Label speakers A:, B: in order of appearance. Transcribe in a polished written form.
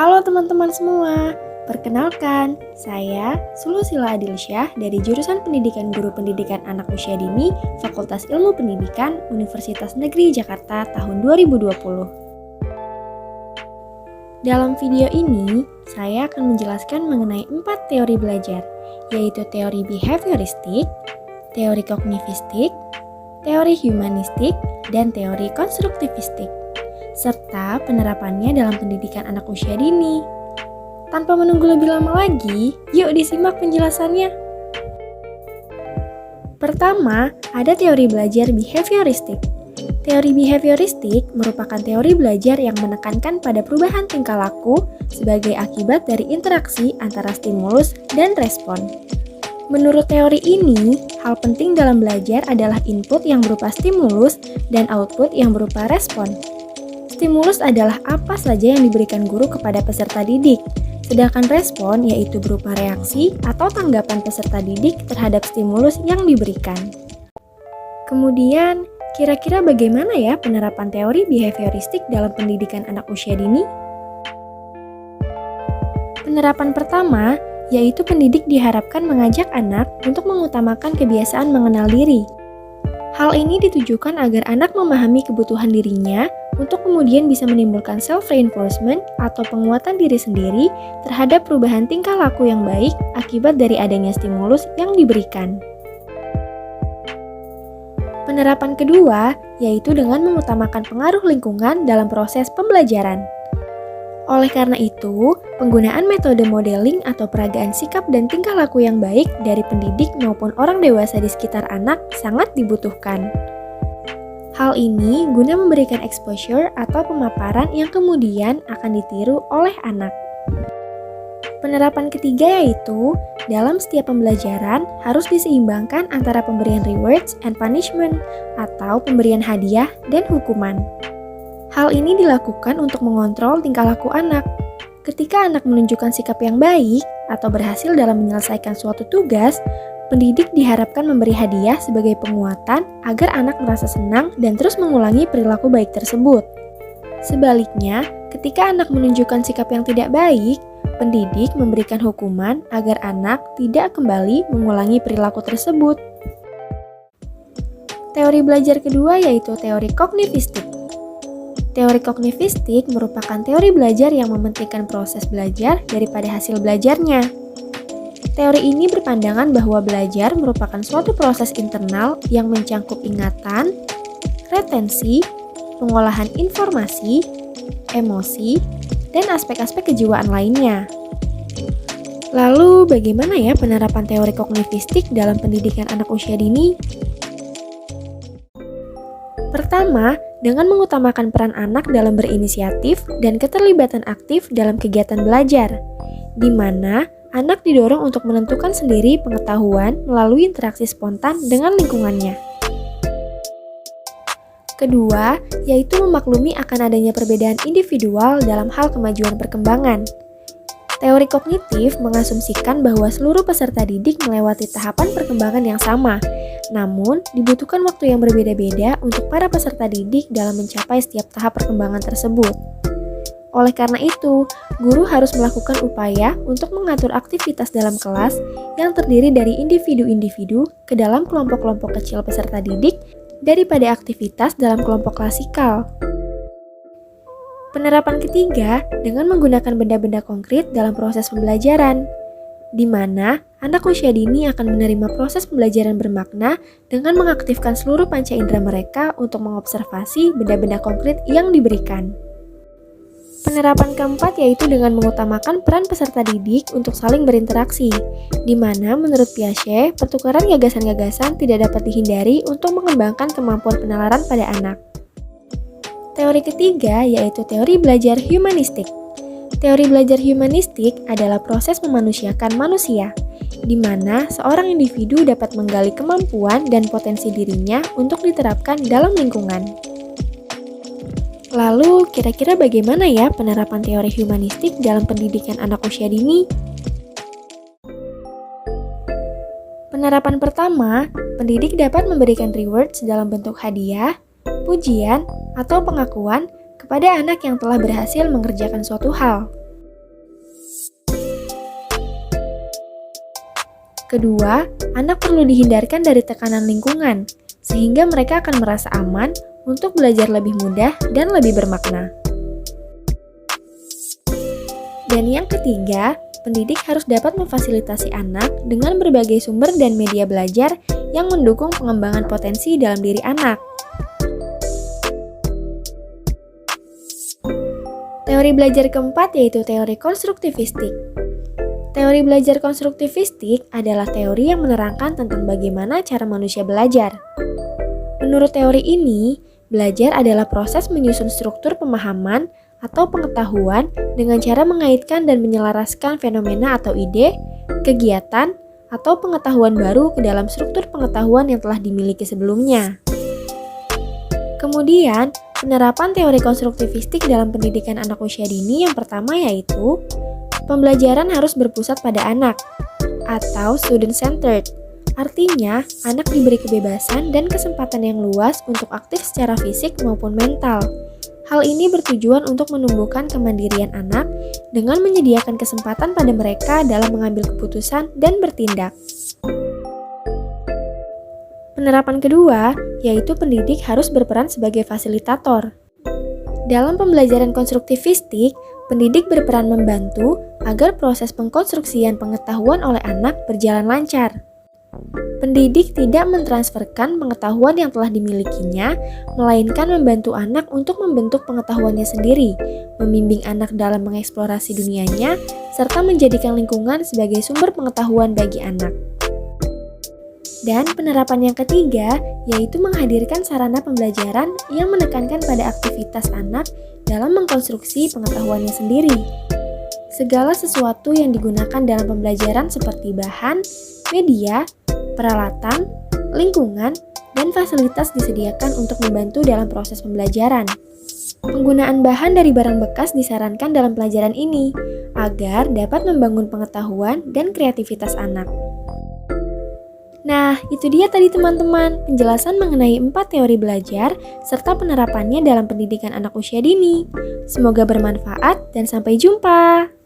A: Halo teman-teman semua, perkenalkan, saya Sulusila Adilsyah dari jurusan Pendidikan Guru Pendidikan Anak Usia Dini, Fakultas Ilmu Pendidikan, Universitas Negeri Jakarta tahun 2020. Dalam video ini, saya akan menjelaskan mengenai 4 teori belajar, yaitu teori behavioristik, teori kognitistik, teori humanistik, dan teori konstruktivistik, serta penerapannya dalam pendidikan anak usia dini. Tanpa menunggu lebih lama lagi, yuk disimak penjelasannya. Pertama, ada teori belajar behavioristik. Teori behavioristik merupakan teori belajar yang menekankan pada perubahan tingkah laku sebagai akibat dari interaksi antara stimulus dan respon. Menurut teori ini, hal penting dalam belajar adalah input yang berupa stimulus dan output yang berupa respon. Stimulus adalah apa saja yang diberikan guru kepada peserta didik, sedangkan respon yaitu berupa reaksi atau tanggapan peserta didik terhadap stimulus yang diberikan. Kemudian, kira-kira bagaimana ya penerapan teori behavioristik dalam pendidikan anak usia dini? Penerapan pertama, yaitu pendidik diharapkan mengajak anak untuk mengutamakan kebiasaan mengenal diri. Hal ini ditujukan agar anak memahami kebutuhan dirinya untuk kemudian bisa menimbulkan self-reinforcement atau penguatan diri sendiri terhadap perubahan tingkah laku yang baik akibat dari adanya stimulus yang diberikan. Penerapan kedua, yaitu dengan mengutamakan pengaruh lingkungan dalam proses pembelajaran. Oleh karena itu, penggunaan metode modeling atau peragaan sikap dan tingkah laku yang baik dari pendidik maupun orang dewasa di sekitar anak sangat dibutuhkan. Hal ini guna memberikan exposure atau pemaparan yang kemudian akan ditiru oleh anak. Penerapan ketiga yaitu, dalam setiap pembelajaran harus diseimbangkan antara pemberian rewards and punishment atau pemberian hadiah dan hukuman. Hal ini dilakukan untuk mengontrol tingkah laku anak. Ketika anak menunjukkan sikap yang baik atau berhasil dalam menyelesaikan suatu tugas, pendidik diharapkan memberi hadiah sebagai penguatan agar anak merasa senang dan terus mengulangi perilaku baik tersebut. Sebaliknya, ketika anak menunjukkan sikap yang tidak baik, pendidik memberikan hukuman agar anak tidak kembali mengulangi perilaku tersebut. Teori belajar kedua yaitu teori kognitistik. Teori kognitistik merupakan teori belajar yang mementingkan proses belajar daripada hasil belajarnya. Teori ini berpandangan bahwa belajar merupakan suatu proses internal yang mencangkup ingatan, retensi, pengolahan informasi, emosi, dan aspek-aspek kejiwaan lainnya. Lalu, bagaimana ya penerapan teori kognitistik dalam pendidikan anak usia dini? Pertama, dengan mengutamakan peran anak dalam berinisiatif dan keterlibatan aktif dalam kegiatan belajar, di mana anak didorong untuk menentukan sendiri pengetahuan melalui interaksi spontan dengan lingkungannya. Kedua, yaitu memaklumi akan adanya perbedaan individual dalam hal kemajuan perkembangan. Teori kognitif mengasumsikan bahwa seluruh peserta didik melewati tahapan perkembangan yang sama, namun dibutuhkan waktu yang berbeda-beda untuk para peserta didik dalam mencapai setiap tahap perkembangan tersebut. Oleh karena itu, guru harus melakukan upaya untuk mengatur aktivitas dalam kelas yang terdiri dari individu-individu ke dalam kelompok-kelompok kecil peserta didik daripada aktivitas dalam kelompok klasikal. Penerapan ketiga dengan menggunakan benda-benda konkret dalam proses pembelajaran, di mana anak usia dini akan menerima proses pembelajaran bermakna dengan mengaktifkan seluruh panca indera mereka untuk mengobservasi benda-benda konkret yang diberikan. Penerapan keempat yaitu dengan mengutamakan peran peserta didik untuk saling berinteraksi, di mana menurut Piaget, pertukaran gagasan-gagasan tidak dapat dihindari untuk mengembangkan kemampuan penalaran pada anak. Teori ketiga yaitu teori belajar humanistik. Teori belajar humanistik adalah proses memanusiakan manusia, di mana seorang individu dapat menggali kemampuan dan potensi dirinya untuk diterapkan dalam lingkungan. Lalu, kira-kira bagaimana ya penerapan teori humanistik dalam pendidikan anak usia dini? Penerapan pertama, pendidik dapat memberikan rewards dalam bentuk hadiah, pujian, atau pengakuan kepada anak yang telah berhasil mengerjakan suatu hal. Kedua, anak perlu dihindarkan dari tekanan lingkungan, sehingga mereka akan merasa aman untuk belajar lebih mudah dan lebih bermakna. Dan yang ketiga, pendidik harus dapat memfasilitasi anak dengan berbagai sumber dan media belajar yang mendukung pengembangan potensi dalam diri anak. Teori belajar keempat yaitu teori konstruktivistik. Teori belajar konstruktivistik adalah teori yang menerangkan tentang bagaimana cara manusia belajar. Menurut teori ini, belajar adalah proses menyusun struktur pemahaman atau pengetahuan dengan cara mengaitkan dan menyelaraskan fenomena atau ide, kegiatan, atau pengetahuan baru ke dalam struktur pengetahuan yang telah dimiliki sebelumnya. Kemudian, penerapan teori konstruktivistik dalam pendidikan anak usia dini yang pertama yaitu pembelajaran harus berpusat pada anak atau student-centered. Artinya, anak diberi kebebasan dan kesempatan yang luas untuk aktif secara fisik maupun mental. Hal ini bertujuan untuk menumbuhkan kemandirian anak dengan menyediakan kesempatan pada mereka dalam mengambil keputusan dan bertindak. Penerapan kedua, yaitu pendidik harus berperan sebagai fasilitator. Dalam pembelajaran konstruktivistik, pendidik berperan membantu agar proses pengkonstruksian pengetahuan oleh anak berjalan lancar. Pendidik tidak mentransferkan pengetahuan yang telah dimilikinya, melainkan membantu anak untuk membentuk pengetahuannya sendiri, membimbing anak dalam mengeksplorasi dunianya, serta menjadikan lingkungan sebagai sumber pengetahuan bagi anak. Dan penerapan yang ketiga, yaitu menghadirkan sarana pembelajaran yang menekankan pada aktivitas anak dalam mengkonstruksi pengetahuannya sendiri. Segala sesuatu yang digunakan dalam pembelajaran seperti bahan, media, peralatan, lingkungan, dan fasilitas disediakan untuk membantu dalam proses pembelajaran. Penggunaan bahan dari barang bekas disarankan dalam pelajaran ini, agar dapat membangun pengetahuan dan kreativitas anak. Nah, itu dia tadi teman-teman, penjelasan mengenai 4 teori belajar serta penerapannya dalam pendidikan anak usia dini. Semoga bermanfaat dan sampai jumpa!